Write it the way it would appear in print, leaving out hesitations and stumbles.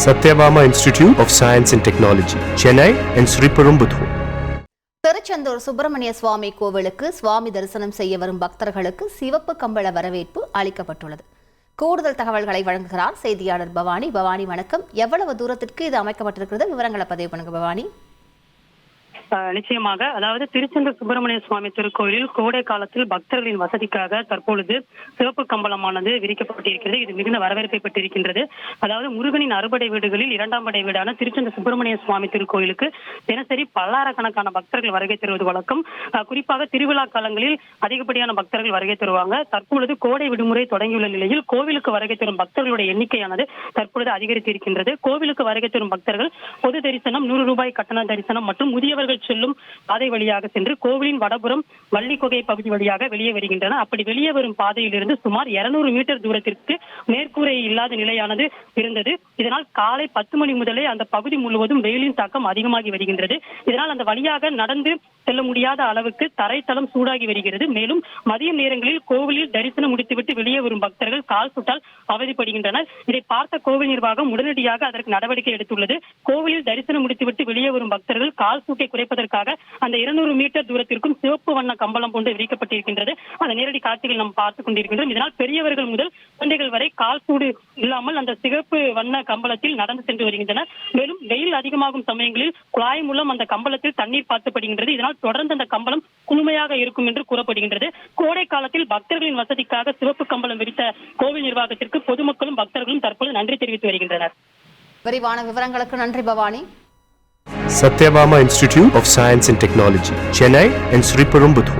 Satyabama Institute of Science and Technology, Chennai and Sriperumbudur. Tiruchendur Subramaniya சுவாமி கோவிலுக்கு சுவாமி தரிசனம் செய்ய வரும் பக்தர்களுக்கு சிவப்பு கம்பள வரவேற்பு அளிக்கப்பட்டுள்ளது. கூடுதல் தகவல்களை வழங்குகிறார் செய்தியாளர் பவானி. பவானி வணக்கம். எவ்வளவு தூரத்திற்கு இது அமைக்கப்பட்டிருக்கிறது? விவரங்களை பதிவு பண்ணுங்க பவானி. நிச்சயமாக, அதாவது திருச்செந்தூர் சுப்பிரமணிய சுவாமி திருக்கோயிலில் கோடை காலத்தில் பக்தர்களின் வசதிக்காக தற்பொழுது சிவப்பு கம்பளமானது விரிக்கப்பட்டிருக்கிறது. இது மிகுந்த வரவேற்பை பெற்றிருக்கின்றது. அதாவது முருகனின் அறுபடை வீடுகளில் இரண்டாம் படை வீடான திருச்செந்தூர் சுப்பிரமணிய சுவாமி திருக்கோயிலுக்கு தினசரி பல்லாயிரக்கணக்கான பக்தர்கள் வருகை தருவது வழக்கம். குறிப்பாக திருவிழா காலங்களில் அதிகப்படியான பக்தர்கள் வருகை தருவாங்க. தற்பொழுது கோடை விடுமுறை தொடங்கியுள்ள நிலையில் கோவிலுக்கு வருகை தரும் பக்தர்களுடைய எண்ணிக்கையானது தற்பொழுது அதிகரித்து இருக்கின்றது. கோவிலுக்கு வருகை தரும் பக்தர்கள் பொது தரிசனம், 100 ரூபாய் கட்டண தரிசனம் மற்றும் முதியவர்கள் செல்லும் பாதை வழியாக சென்று கோவிலின் வடபுறம் வள்ளிக்குகை பகுதி வழியாக வெளியே வருகின்றனர். அப்படி வெளியே வரும் பாதையிலிருந்து சுமார் 200 மீட்டர் தூரத்திற்கு மேற்கூரை இல்லாத நிலையானது இருந்தது. இதனால் காலை 10 மணி முதலே அந்த பகுதி முழுவதும் வெயிலின் தாக்கம் அதிகமாகி வருகின்றது. இதனால் அந்த வழியாக நடந்து செல்ல முடியாத அளவுக்கு தரைத்தளம் சூடாகி வருகிறது. மேலும் மதிய நேரங்களில் கோவிலில் தரிசனம் முடித்துவிட்டு வெளியே வரும் பக்தர்கள் கால் சுட்டால் அவதிப்படுகின்றனர். இதை பார்த்த கோவில் நிர்வாகம் உடனடியாக அதற்கு நடவடிக்கை எடுத்துள்ளது. கோவிலில் தரிசனம் முடித்துவிட்டு வெளியே வரும் பக்தர்கள் கால் சூட்டை குறைப்பதற்காக அந்த 200 மீட்டர் தூரத்திற்கும் சிவப்பு வண்ண கம்பளம் போன்று விரிக்கப்பட்டிருக்கின்றது. அந்த நேரடி காட்சிகள் நாம் பார்த்துக் கொண்டிருக்கின்றோம். இதனால் பெரியவர்கள் முதல் குழந்தைகள் வரை கால் சூடு இல்லாமல் அந்த சிவப்பு வண்ண கம்பளத்தில் நடந்து சென்று வருகின்றனர். மேலும் வெயில் அதிகமாகும் சமயங்களில் குழாய் மூலம் அந்த கம்பளத்தில் தண்ணீர் பாய்ச்சப்படுகின்றது. இதனால் தொடர்ந்து அந்த கம்பளம் குளுமையாக இருக்கும் என்று கூறப்படுகின்றது. கோடை காலத்தில் பக்தர்களின் வசதிக்காக சிவப்பு கம்பளம் விரித்த கோவில் நிர்வாகத்திற்கு பொதுமக்களும் பக்தர்களும் தற்போது நன்றி தெரிவித்து வருகின்றனர். விரிவான விவரங்களுக்கு நன்றி Bhavani. Satyabama Institute of Science and Technology, Chennai and Sriperumbudur.